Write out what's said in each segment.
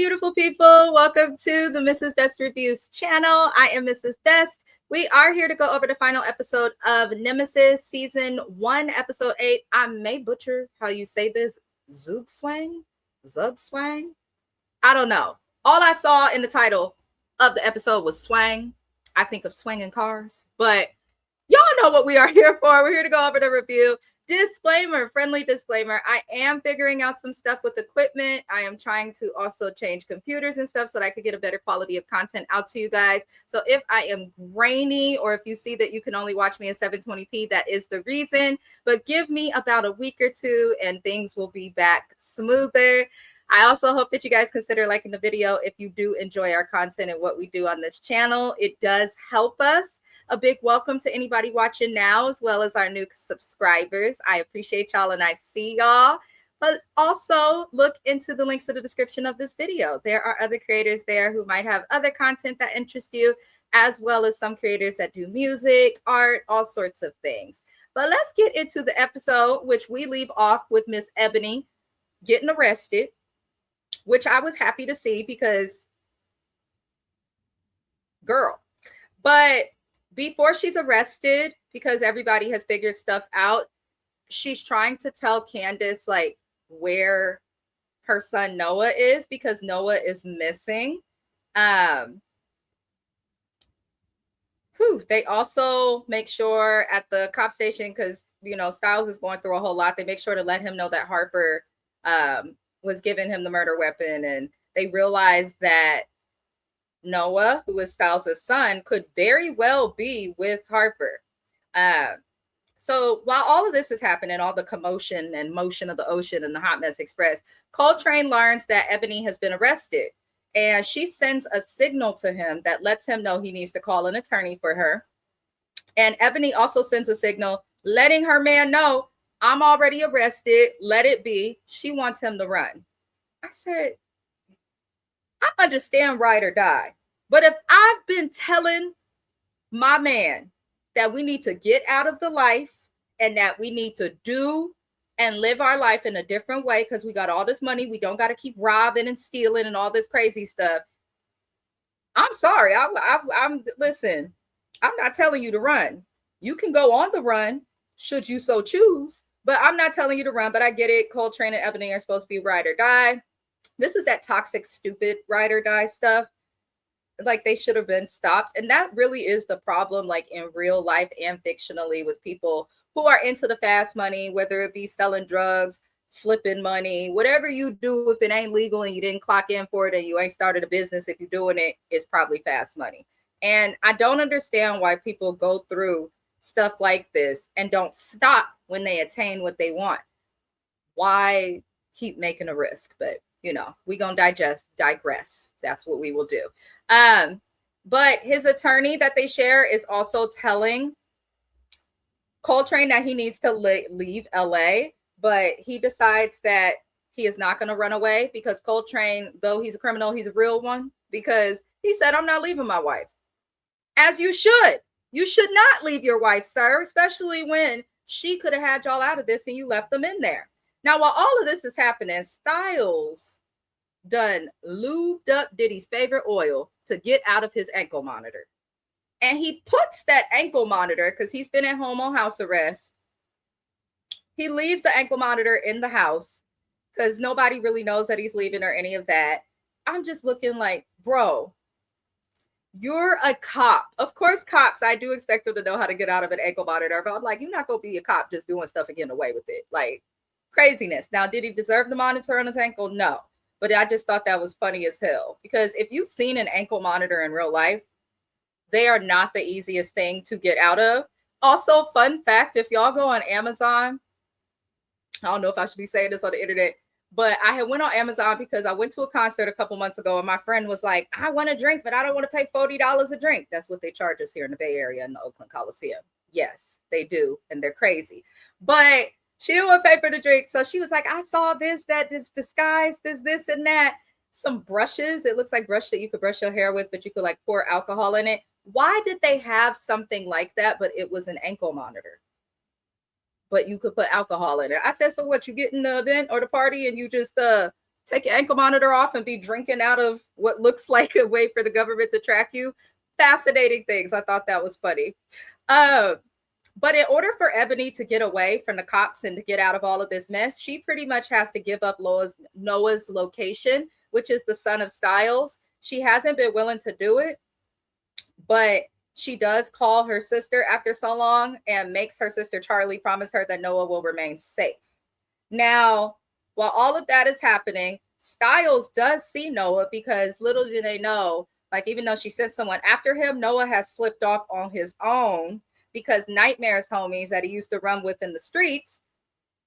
beautiful people. Welcome to the Mrs. Best Reviews channel. I am Mrs. Best. We are here to go over the final episode of Nemesis Season 1, Episode 8. I may butcher how you say this. Zugzwang? Zugzwang? I don't know. All I saw in the title of the episode was swang. I think of swinging cars. But y'all know what we are here for. We're here to go over the review. Disclaimer, friendly disclaimer. I am figuring out some stuff with equipment. I am trying to also change computers and stuff so that I could get a better quality of content out to you guys. So if I am grainy or if you see that you can only watch me at 720p, that is the reason. But give me about a week or two and things will be back smoother. I also hope that you guys consider liking the video if you do enjoy our content and what we do on this channel. It does help us. A big welcome to anybody watching now, as well as our new subscribers. I appreciate y'all and I see y'all. But also look into the links in the description of this video. There are other creators there who might have other content that interests you, as well as some creators that do music, art, all sorts of things. But let's get into the episode, which we leave off with Miss Ebony getting arrested, which I was happy to see because, girl. But before she's arrested, because everybody has figured stuff out, she's trying to tell Candace like where her son Noah is because Noah is missing. They also make sure at the cop station, because you know Styles is going through a whole lot, they make sure to let him know that Harper was giving him the murder weapon, and they realize that Noah, who is Styles' son, could very well be with Harper. So while all of this is happening, all the commotion and motion of the ocean and the Hot Mess Express, Coltrane learns that Ebony has been arrested, and she sends a signal to him that lets him know he needs to call an attorney for her. And Ebony also sends a signal letting her man know, I'm already arrested, let it be. She wants him to run. I said, I understand ride or die. But if I've been telling my man that we need to get out of the life and that we need to do and live our life in a different way because we got all this money, we don't got to keep robbing and stealing and all this crazy stuff. I'm sorry. I'm listen, I'm not telling you to run. You can go on the run should you so choose, but I'm not telling you to run. But I get it. Coltrane and Ebony are supposed to be ride or die. This is that toxic, stupid ride or die stuff. Like they should have been stopped. And that really is the problem, like in real life and fictionally, with people who are into the fast money, whether it be selling drugs, flipping money, whatever you do, if it ain't legal and you didn't clock in for it and you ain't started a business, if you're doing it, it's probably fast money. And I don't understand why people go through stuff like this and don't stop when they attain what they want. Why keep making a risk? But you know, we gonna digress. That's what we will do. But his attorney that they share is also telling Coltrane that he needs to leave LA, but he decides that he is not going to run away because Coltrane, though he's a criminal, he's a real one, because he said, I'm not leaving my wife. As you should. You should not leave your wife, sir, especially when she could have had y'all out of this and you left them in there. Now, while all of this is happening, Styles done lubed up Diddy's favorite oil to get out of his ankle monitor. And he puts that ankle monitor, because he's been at home on house arrest. He leaves the ankle monitor in the house because nobody really knows that he's leaving or any of that. I'm just looking like, bro, you're a cop. Of course, cops, I do expect them to know how to get out of an ankle monitor. But I'm like, you're not going to be a cop just doing stuff and getting away with it. Like, craziness. Now, did he deserve the monitor on his ankle? No. But I just thought that was funny as hell. Because if you've seen an ankle monitor in real life, they are not the easiest thing to get out of. Also, fun fact, if y'all go on Amazon, I don't know if I should be saying this on the internet, but I had went on Amazon because I went to a concert a couple months ago and my friend was like, I want a drink, but I don't want to pay $40 a drink. That's what they charge us here in the Bay Area in the Oakland Coliseum. Yes, they do. And they're crazy. But she didn't want to pay for the drink. So she was like, I saw this disguise, this and that. Some brushes. It looks like brush that you could brush your hair with, but you could like pour alcohol in it. Why did they have something like that, but it was an ankle monitor? But you could put alcohol in it. I said, so what, you get in the event or the party and you just take your ankle monitor off and be drinking out of what looks like a way for the government to track you. Fascinating things. I thought that was funny. But in order for Ebony to get away from the cops and to get out of all of this mess, she pretty much has to give up Noah's location, which is the son of Styles. She hasn't been willing to do it, but she does call her sister after so long and makes her sister Charlie promise her that Noah will remain safe. Now, while all of that is happening, Styles does see Noah, because little do they know, like, even though she sent someone after him, Noah has slipped off on his own, because Nightmare's homies that he used to run with in the streets,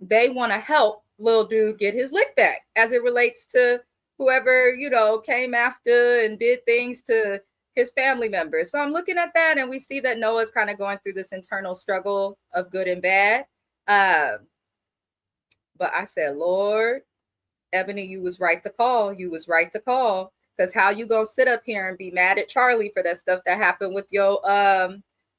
they want to help little dude get his lick back as it relates to whoever, you know, came after and did things to his family members. So I'm looking at that, and we see that Noah's kind of going through this internal struggle of good and bad. But I said, Lord, Ebony, you was right to call. You was right to call. Because how you gonna sit up here and be mad at Charlie for that stuff that happened with your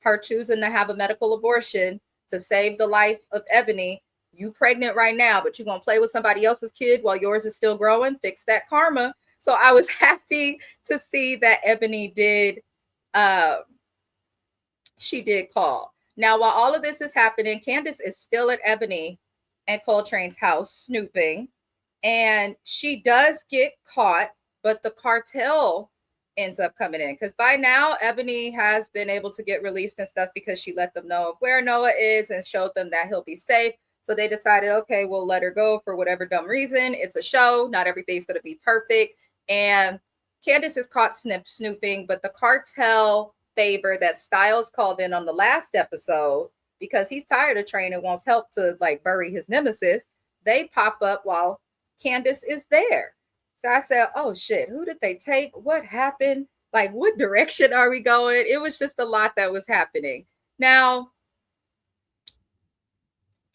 her choosing to have a medical abortion to save the life of Ebony? You pregnant right now, but you're gonna play with somebody else's kid while yours is still growing. Fix that karma. So I was happy to see that Ebony did she did call. Now, while all of this is happening, Candace is still at Ebony and Coltrane's house snooping, and she does get caught, but the cartel ends up coming in, because by now Ebony has been able to get released and stuff because she let them know where Noah is and showed them that he'll be safe. So they decided, okay, we'll let her go for whatever dumb reason. It's a show. Not everything's going to be perfect. And Candace is caught snooping, but the cartel favor that Styles called in on the last episode, because he's tired of Train and wants help to like bury his nemesis, they pop up while Candace is there. So I said, oh shit, who did they take? What happened? Like, what direction are we going? It was just a lot that was happening. Now,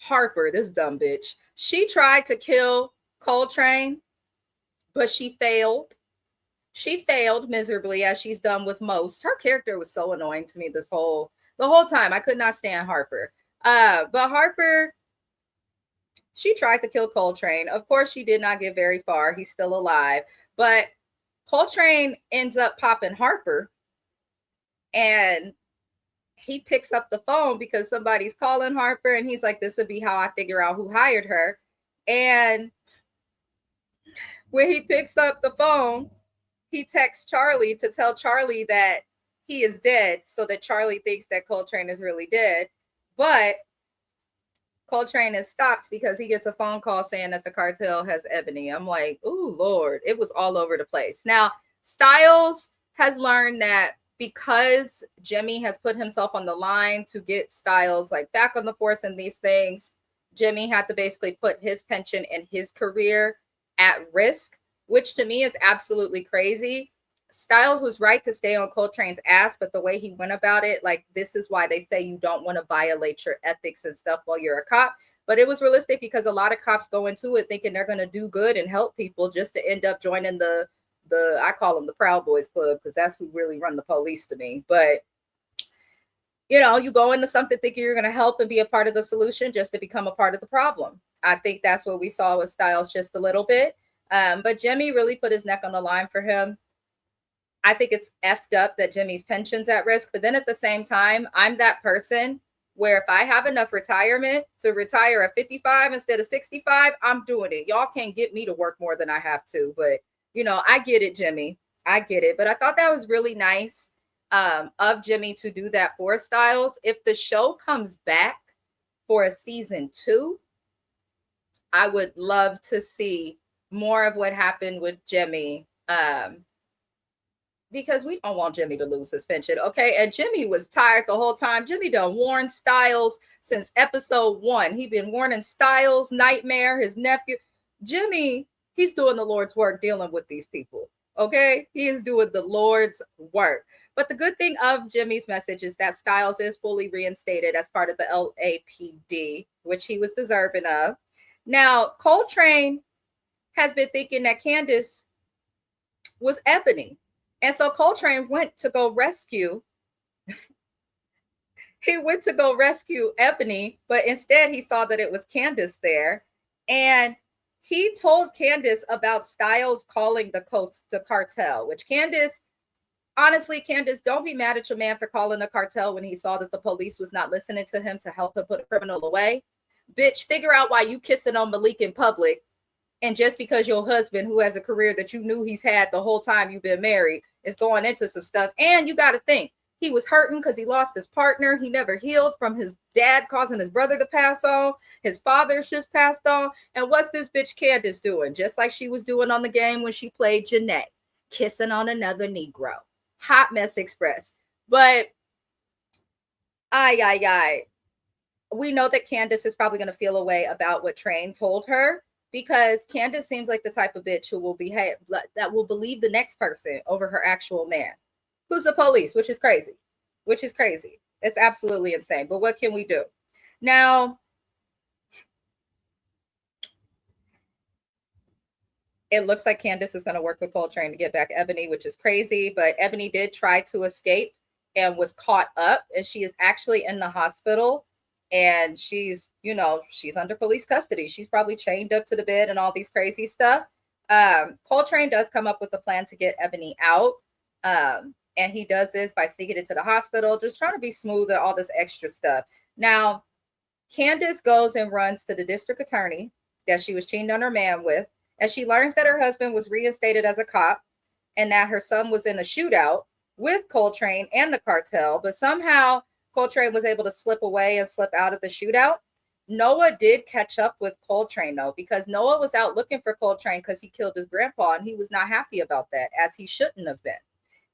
Harper, this dumb bitch, she tried to kill Coltrane, but she failed. She failed miserably, as she's done with most. Her character was so annoying to me the whole time. I could not stand Harper. But Harper, she tried to kill Coltrane. Of course, she did not get very far. He's still alive. But Coltrane ends up popping Harper, and he picks up the phone because somebody's calling Harper, and he's like, this would be how I figure out who hired her. And when he picks up the phone, he texts Charlie to tell Charlie that he is dead, so that Charlie thinks that Coltrane is really dead. But Coltrane is stopped because he gets a phone call saying that the cartel has Ebony. I'm like, ooh, Lord, it was all over the place. Now, Styles has learned that because Jimmy has put himself on the line to get Styles like back on the force and these things, Jimmy had to basically put his pension and his career at risk, which to me is absolutely crazy. Styles was right to stay on Coltrane's ass, but the way he went about it, like, this is why they say you don't want to violate your ethics and stuff while you're a cop. But it was realistic, because a lot of cops go into it thinking they're going to do good and help people just to end up joining the I call them the Proud Boys Club, because that's who really run the police to me. But, you know, you go into something thinking you're going to help and be a part of the solution just to become a part of the problem. I think that's what we saw with Styles just a little bit. But Jimmy really put his neck on the line for him. I think it's effed up that Jimmy's pension's at risk. But then at the same time, I'm that person where if I have enough retirement to retire at 55 instead of 65, I'm doing it. Y'all can't get me to work more than I have to. But, you know, I get it, Jimmy. I get it. But I thought that was really nice of Jimmy to do that for Styles. If the show comes back for a season 2, I would love to see more of what happened with Jimmy. Because we don't want Jimmy to lose his pension, okay? And Jimmy was tired the whole time. Jimmy done warned Styles since episode 1. He been warning Styles, Nightmare, his nephew. Jimmy, he's doing the Lord's work dealing with these people, okay? He is doing the Lord's work. But the good thing of Jimmy's message is that Styles is fully reinstated as part of the LAPD, which he was deserving of. Now, Coltrane has been thinking that Candace was Ebony. And so Coltrane went to go rescue. He went to go rescue Ebony, but instead he saw that it was Candace there. And he told Candace about Styles calling the cartel, which Candace, honestly, Candace, don't be mad at your man for calling the cartel when he saw that the police was not listening to him to help him put a criminal away. Bitch, figure out why you kissing on Malik in public. And just because your husband, who has a career that you knew he's had the whole time you've been married, is going into some stuff. And you got to think, he was hurting because he lost his partner. He never healed from his dad causing his brother to pass on. His father's just passed on. And what's this bitch Candace doing? Just like she was doing on the game when she played Janae, kissing on another Negro. Hot mess express. But we know that Candace is probably going to feel a way about what Train told her, because Candace seems like the type of bitch who will behave, that will believe the next person over her actual man, who's the police, which is crazy. It's absolutely insane. But what can we do? Now, it looks like Candace is going to work with Coltrane to get back Ebony, which is crazy. But Ebony did try to escape and was caught up. And she is actually in the hospital. And she's, she's under police custody. She's probably chained up to the bed and all these crazy stuff. Coltrane does come up with a plan to get Ebony out. And he does this by sneaking into the hospital, just trying to be smooth and all this extra stuff. Now, Candace goes and runs to the district attorney that she was cheating on her man with. And she learns that her husband was reinstated as a cop and that her son was in a shootout with Coltrane and the cartel. But somehow Coltrane was able to slip away and slip out of the shootout. Noah did catch up with Coltrane, though, because Noah was out looking for Coltrane because he killed his grandpa, and he was not happy about that, as he shouldn't have been.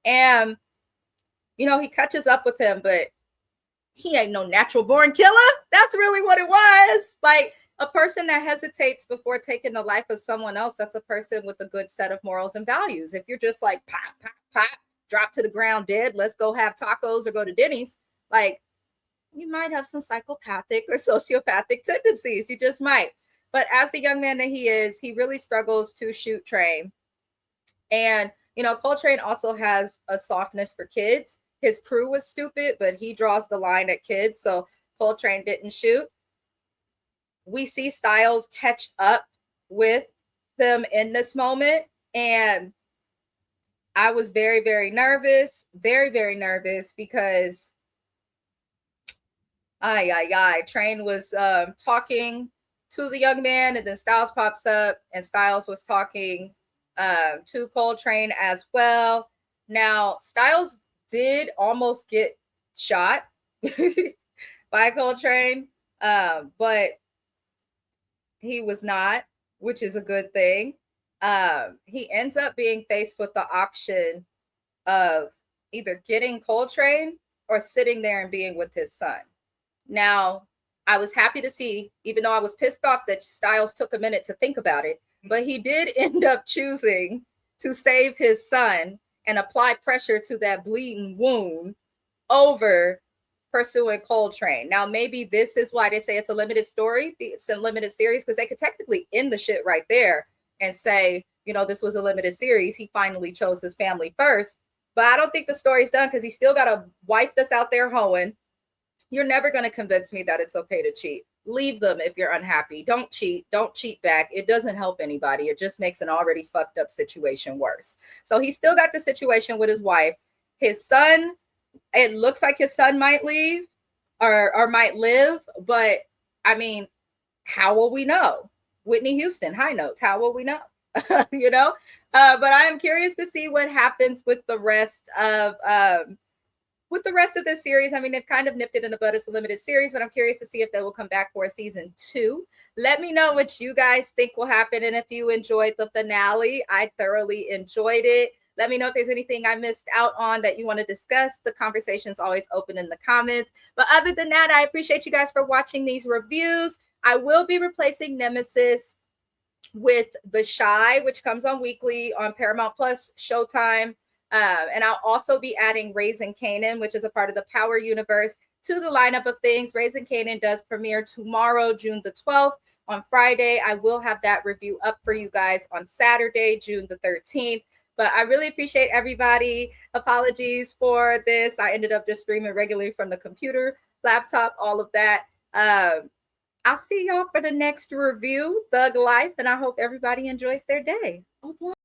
And, he catches up with him, but he ain't no natural born killer. That's really what it was. Like, a person that hesitates before taking the life of someone else, that's a person with a good set of morals and values. If you're just like, pop, pop, pop, drop to the ground dead, let's go have tacos or go to Denny's, like, you might have some psychopathic or sociopathic tendencies. You just might. But as the young man that he is, he really struggles to shoot Train. And, Coltrane also has a softness for kids. His crew was stupid, but he draws the line at kids. So Coltrane didn't shoot. We see Styles catch up with them in this moment. And I was very, very nervous, because Train was talking to the young man, and then Styles pops up, and Styles was talking to Coltrane as well. Now, Styles did almost get shot by Coltrane, but he was not, which is a good thing. He ends up being faced with the option of either getting Coltrane or sitting there and being with his son. Now, I was happy to see, even though I was pissed off that Styles took a minute to think about it, but he did end up choosing to save his son and apply pressure to that bleeding wound over pursuing Coltrane. Now, maybe this is why they say it's a limited story. It's a limited series, because they could technically end the shit right there and say, this was a limited series. He finally chose his family first. But I don't think the story's done, because he still got a wife that's out there hoeing. You're never going to convince me that it's okay to cheat. Leave them if you're unhappy. Don't cheat. Don't cheat back. It doesn't help anybody. It just makes an already fucked up situation worse. So he still got the situation with his wife. His son, it looks like his son might leave or might live. But, I mean, how will we know? Whitney Houston, high notes. How will we know? But I am curious to see what happens with the rest of this series. I mean, they've kind of nipped it in the bud. It's a limited series, but I'm curious to see if they will come back for a season 2. Let me know what you guys think will happen. And if you enjoyed the finale, I thoroughly enjoyed it. Let me know if there's anything I missed out on that you want to discuss. The conversation's always open in the comments. But other than that, I appreciate you guys for watching these reviews. I will be replacing Nemesis with The Shy, which comes on weekly on Paramount Plus, Showtime. And I'll also be adding Raising Kanan, which is a part of the Power universe, to the lineup of things. Raising Kanan does premiere tomorrow, June the 12th. On Friday, I will have that review up for you guys on Saturday, June the 13th. But I really appreciate everybody. Apologies for this. I ended up just streaming regularly from the computer, laptop, all of that. I'll see y'all for the next review, Thug Life, and I hope everybody enjoys their day. Au revoir.